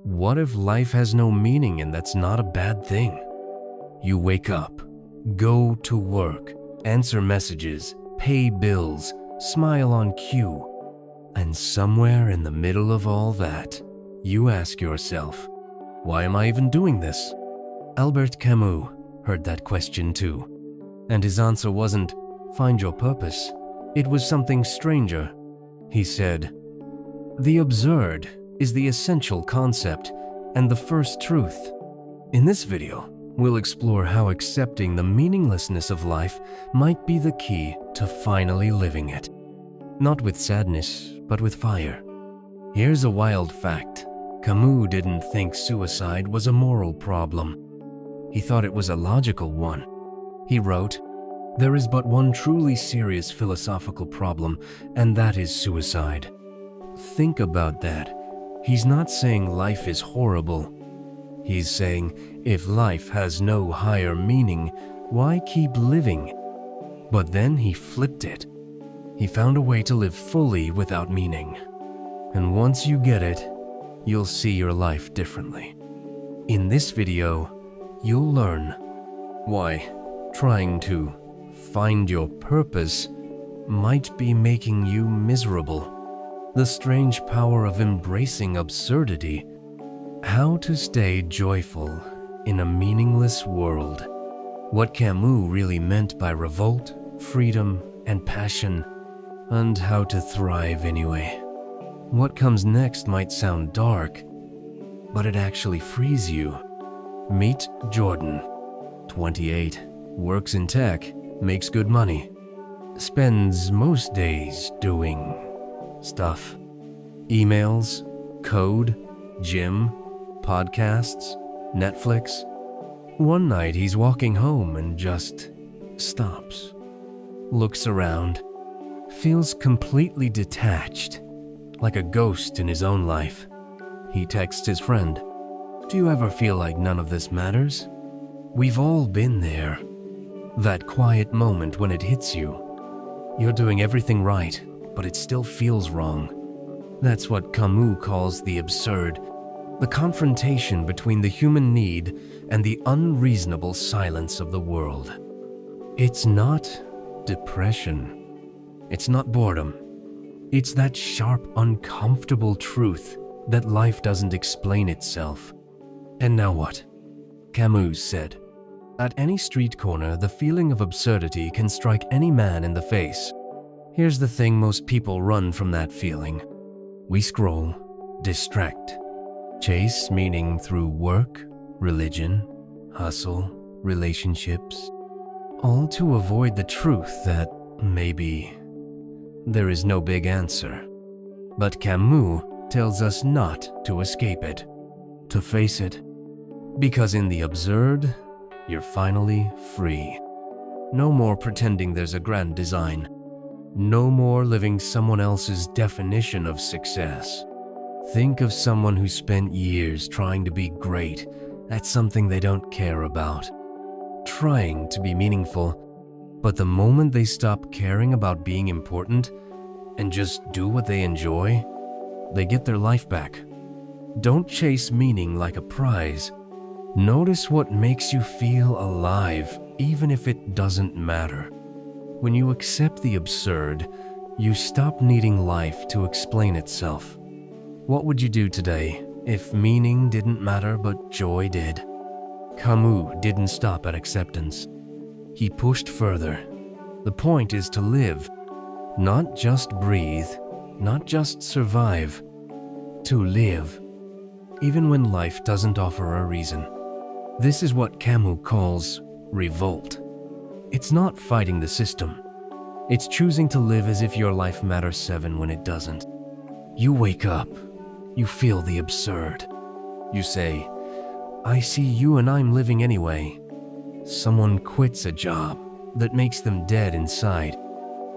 What if life has no meaning and that's not a bad thing? You wake up, go to work, answer messages, pay bills, smile on cue, and somewhere in the middle of all that, you ask yourself, why am I even doing this? Albert Camus heard that question too, and his answer wasn't, find your purpose. It was something stranger. He said, the absurd is the essential concept and the first truth. In this video, we'll explore how accepting the meaninglessness of life might be the key to finally living it. Not with sadness, but with fire. Here's a wild fact. Camus didn't think suicide was a moral problem. He thought it was a logical one. He wrote, there is but one truly serious philosophical problem, and that is suicide. Think about that. He's not saying life is horrible. He's saying, if life has no higher meaning, why keep living? But then he flipped it. He found a way to live fully without meaning. And once you get it, you'll see your life differently. In this video, you'll learn why trying to find your purpose might be making you miserable, the strange power of embracing absurdity, how to stay joyful in a meaningless world, what Camus really meant by revolt, freedom, and passion, and how to thrive anyway. What comes next might sound dark, but it actually frees you. Meet Jordan, 28, works in tech, makes good money, spends most days doing stuff. Emails, code, gym, podcasts, Netflix. One night he's walking home and just stops, looks around, feels completely detached, like a ghost in his own life. He texts his friend, do you ever feel like none of this matters? We've all been there. That quiet moment when it hits you. You're doing everything right, but it still feels wrong. That's what Camus calls the absurd, the confrontation between the human need and the unreasonable silence of the world. It's not depression. It's not boredom. It's that sharp, uncomfortable truth that life doesn't explain itself. And now what? Camus said, at any street corner, the feeling of absurdity can strike any man in the face. Here's the thing, most people run from that feeling. We scroll, distract, chase meaning through work, religion, hustle, relationships, all to avoid the truth that maybe there is no big answer. But Camus tells us not to escape it, to face it, because in the absurd, you're finally free. No more pretending there's a grand design. No more living someone else's definition of success. Think of someone who spent years trying to be great at something they don't care about, trying to be meaningful, but the moment they stop caring about being important and just do what they enjoy, they get their life back. Don't chase meaning like a prize. Notice what makes you feel alive, even if it doesn't matter. When you accept the absurd, you stop needing life to explain itself. What would you do today if meaning didn't matter but joy did? Camus didn't stop at acceptance. He pushed further. The point is to live, not just breathe, not just survive, to live, even when life doesn't offer a reason. This is what Camus calls revolt. It's not fighting the system. It's choosing to live as if your life matters 7 when it doesn't. You wake up. You feel the absurd. You say, I see you and I'm living anyway. Someone quits a job that makes them dead inside,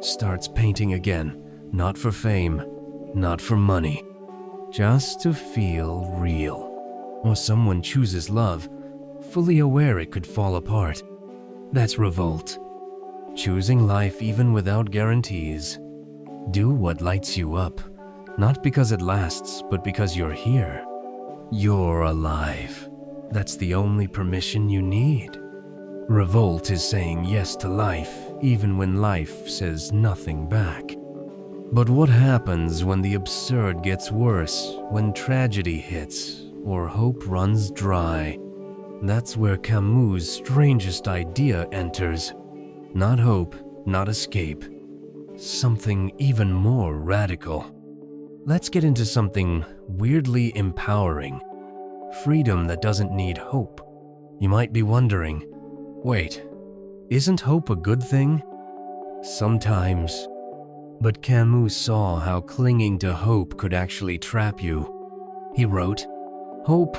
starts painting again, not for fame, not for money, just to feel real. Or someone chooses love, fully aware it could fall apart. That's revolt. Choosing life even without guarantees. Do what lights you up, not because it lasts, but because you're here. You're alive. That's the only permission you need. Revolt is saying yes to life, even when life says nothing back. But what happens when the absurd gets worse, when tragedy hits, or hope runs dry? That's where Camus' strangest idea enters. Not hope, not escape. Something even more radical. Let's get into something weirdly empowering. Freedom that doesn't need hope. You might be wondering, wait, isn't hope a good thing? Sometimes. But Camus saw how clinging to hope could actually trap you. He wrote, "Hope,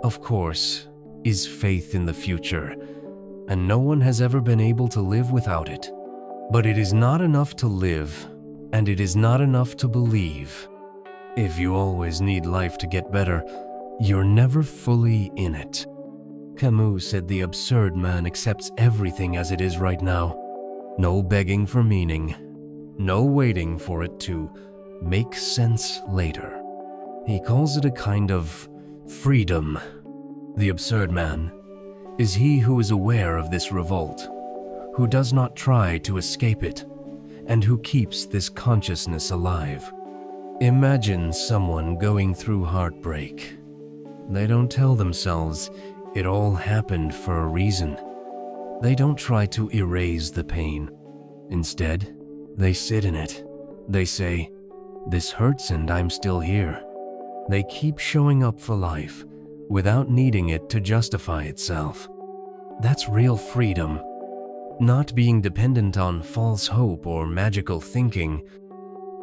of course, is faith in the future, and no one has ever been able to live without it. But it is not enough to live, and it is not enough to believe. If you always need life to get better, you're never fully in it." Camus said the absurd man accepts everything as it is right now. No begging for meaning. No waiting for it to make sense later. He calls it a kind of freedom. The absurd man is he who is aware of this revolt, who does not try to escape it, and who keeps this consciousness alive. Imagine someone going through heartbreak. They don't tell themselves it all happened for a reason. They don't try to erase the pain. Instead, they sit in it. They say, "This hurts and I'm still here." They keep showing up for life without needing it to justify itself. That's real freedom. Not being dependent on false hope or magical thinking.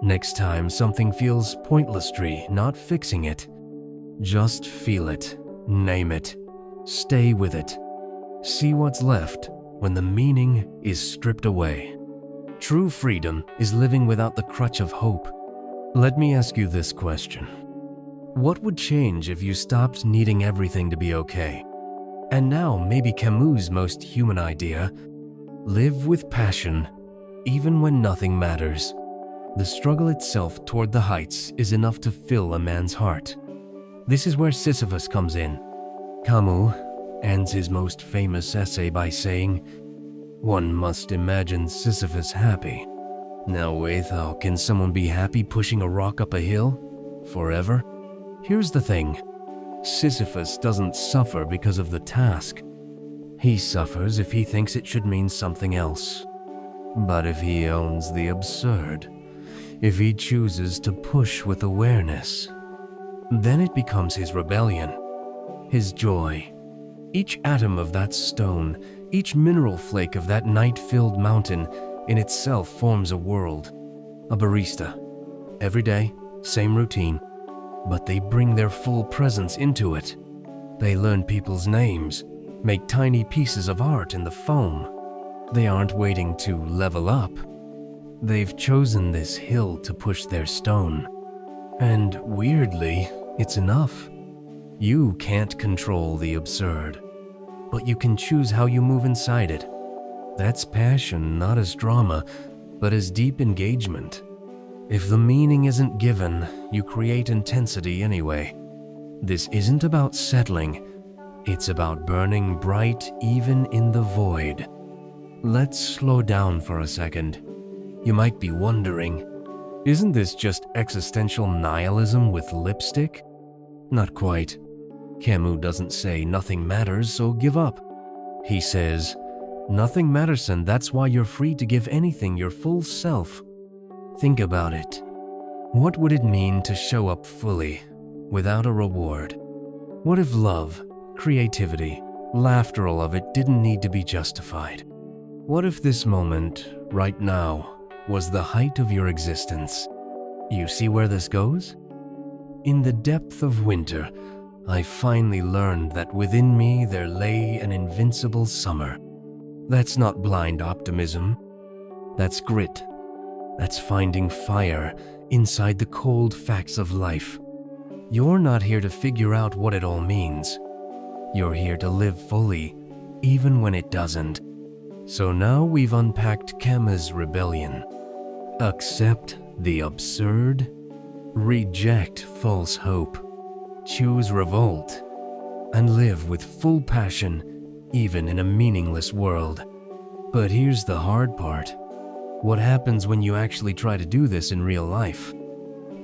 Next time something feels pointlessly, not fixing it. Just feel it, name it, stay with it. See what's left when the meaning is stripped away. True freedom is living without the crutch of hope. Let me ask you this question. What would change if you stopped needing everything to be okay? And now, maybe Camus' most human idea, live with passion, even when nothing matters. The struggle itself toward the heights is enough to fill a man's heart. This is where Sisyphus comes in. Camus ends his most famous essay by saying, "One must imagine Sisyphus happy." Now wait, how can someone be happy pushing a rock up a hill? Forever? Here's the thing. Sisyphus doesn't suffer because of the task. He suffers if he thinks it should mean something else. But if he owns the absurd, if he chooses to push with awareness, then it becomes his rebellion, his joy. Each atom of that stone, each mineral flake of that night-filled mountain in itself forms a world, a barista. Every day, same routine, but they bring their full presence into it. They learn people's names, make tiny pieces of art in the foam. They aren't waiting to level up. They've chosen this hill to push their stone. And weirdly, it's enough. You can't control the absurd, but you can choose how you move inside it. That's passion, not as drama, but as deep engagement. If the meaning isn't given, you create intensity anyway. This isn't about settling, it's about burning bright even in the void. Let's slow down for a second. You might be wondering, isn't this just existential nihilism with lipstick? Not quite. Camus doesn't say nothing matters, so give up. He says, nothing matters, and that's why you're free to give anything your full self. Think about it. What would it mean to show up fully, without a reward? What if love, creativity, laughter, all of it didn't need to be justified? What if this moment, right now, was the height of your existence? You see where this goes? In the depth of winter, I finally learned that within me there lay an invincible summer. That's not blind optimism. That's grit. That's finding fire inside the cold facts of life. You're not here to figure out what it all means. You're here to live fully, even when it doesn't. So now we've unpacked Camus' rebellion. Accept the absurd. Reject false hope. choose revolt, and live with full passion, even in a meaningless world. But here's the hard part. What happens when you actually try to do this in real life?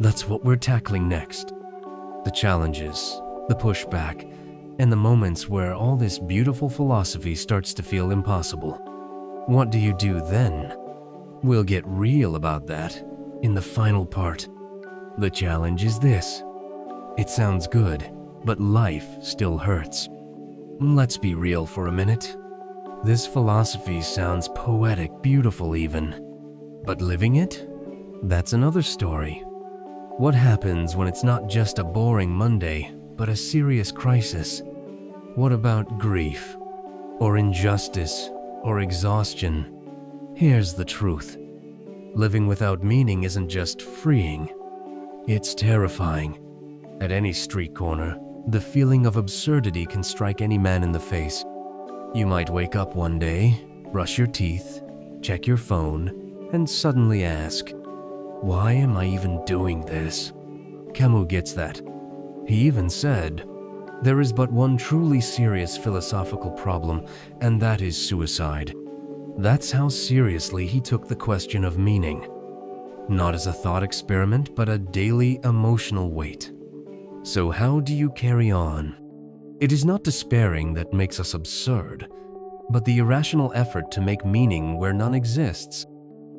That's what we're tackling next. The challenges, the pushback, and the moments where all this beautiful philosophy starts to feel impossible. What do you do then? We'll get real about that in the final part. The challenge is this. It sounds good, but life still hurts. Let's be real for a minute. This philosophy sounds poetic, beautiful even. But living it? That's another story. What happens when it's not just a boring Monday, but a serious crisis? What about grief, or injustice, or exhaustion? Here's the truth. Living without meaning isn't just freeing, it's terrifying. At any street corner, the feeling of absurdity can strike any man in the face. You might wake up one day, brush your teeth, check your phone, and suddenly ask, why am I even doing this? Camus gets that. He even said, there is but one truly serious philosophical problem, and that is suicide. That's how seriously he took the question of meaning. Not as a thought experiment, but a daily emotional weight. So how do you carry on? It is not despairing that makes us absurd, but the irrational effort to make meaning where none exists.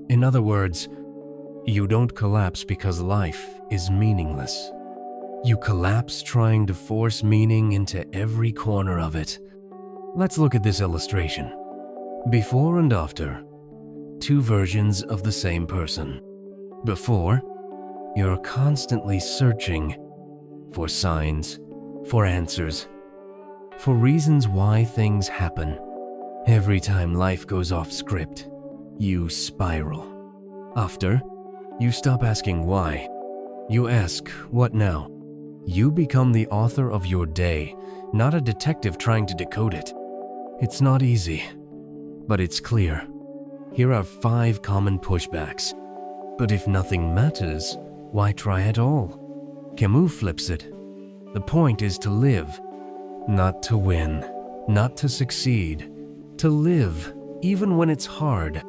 In other words, you don't collapse because life is meaningless. You collapse trying to force meaning into every corner of it. Let's look at this illustration. Before and after, two versions of the same person. Before, you're constantly searching for signs, for answers, for reasons why things happen. Every time life goes off script, you spiral. After, you stop asking why. You ask, what now? You become the author of your day, not a detective trying to decode it. It's not easy, but it's clear. Here are 5 common pushbacks. But if nothing matters, why try at all? Camus flips it. The point is to live, not to win, not to succeed, to live, even when it's hard.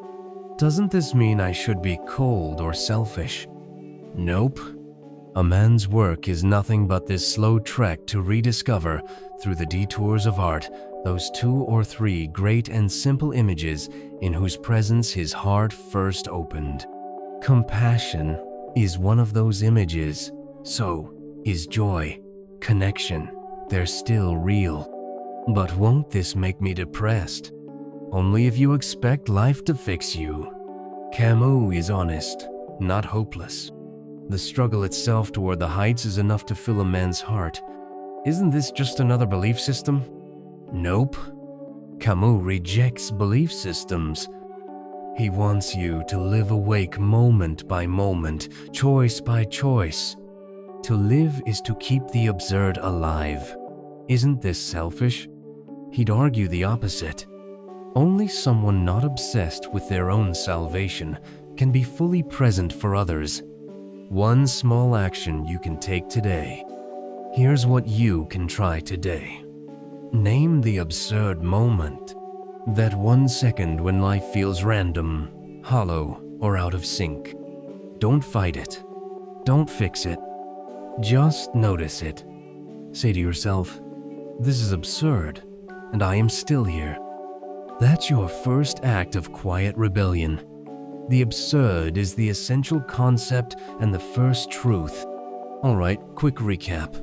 Doesn't this mean I should be cold or selfish? Nope. A man's work is nothing but this slow trek to rediscover, through the detours of art, those 2 or 3 great and simple images in whose presence his heart first opened. Compassion is one of those images. So is joy, connection. They're still real. But won't this make me depressed? Only if you expect life to fix you. Camus is honest, not hopeless. The struggle itself toward the heights is enough to fill a man's heart. Isn't this just another belief system? Nope. Camus rejects belief systems. He wants you to live awake moment by moment, choice by choice. To live is to keep the absurd alive. Isn't this selfish? He'd argue the opposite. Only someone not obsessed with their own salvation can be fully present for others. One small action you can take today. Here's what you can try today. Name the absurd moment. That 1 second when life feels random, hollow, or out of sync. Don't fight it. Don't fix it. Just notice it. Say to yourself, this is absurd, and I am still here. That's your first act of quiet rebellion. The absurd is the essential concept and the first truth. Alright, quick recap.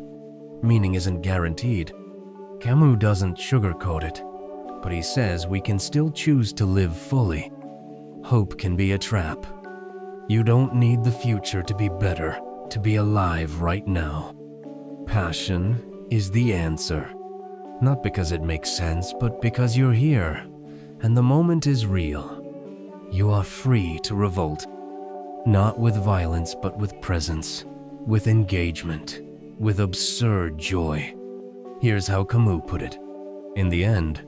Meaning isn't guaranteed. Camus doesn't sugarcoat it, but he says we can still choose to live fully. Hope can be a trap. You don't need the future to be better, to be alive right now. Passion is the answer. Not because it makes sense, but because you're here, and the moment is real. You are free to revolt, not with violence, but with presence, with engagement, with absurd joy. Here's how Camus put it. In the end,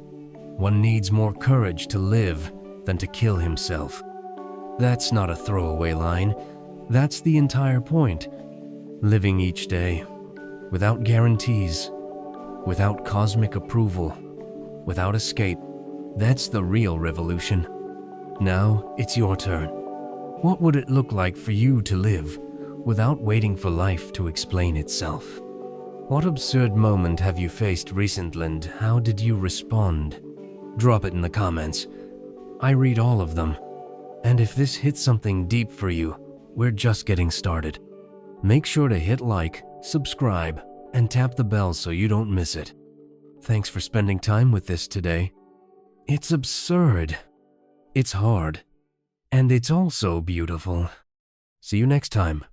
one needs more courage to live than to kill himself. That's not a throwaway line. That's the entire point. Living each day, without guarantees, without cosmic approval, without escape. That's the real revolution. Now it's your turn. What would it look like for you to live without waiting for life to explain itself? What absurd moment have you faced recently and how did you respond? Drop it in the comments. I read all of them. And if this hits something deep for you, we're just getting started. Make sure to hit like, subscribe, and tap the bell so you don't miss it. Thanks for spending time with this today. It's absurd. It's hard. And it's also beautiful. See you next time.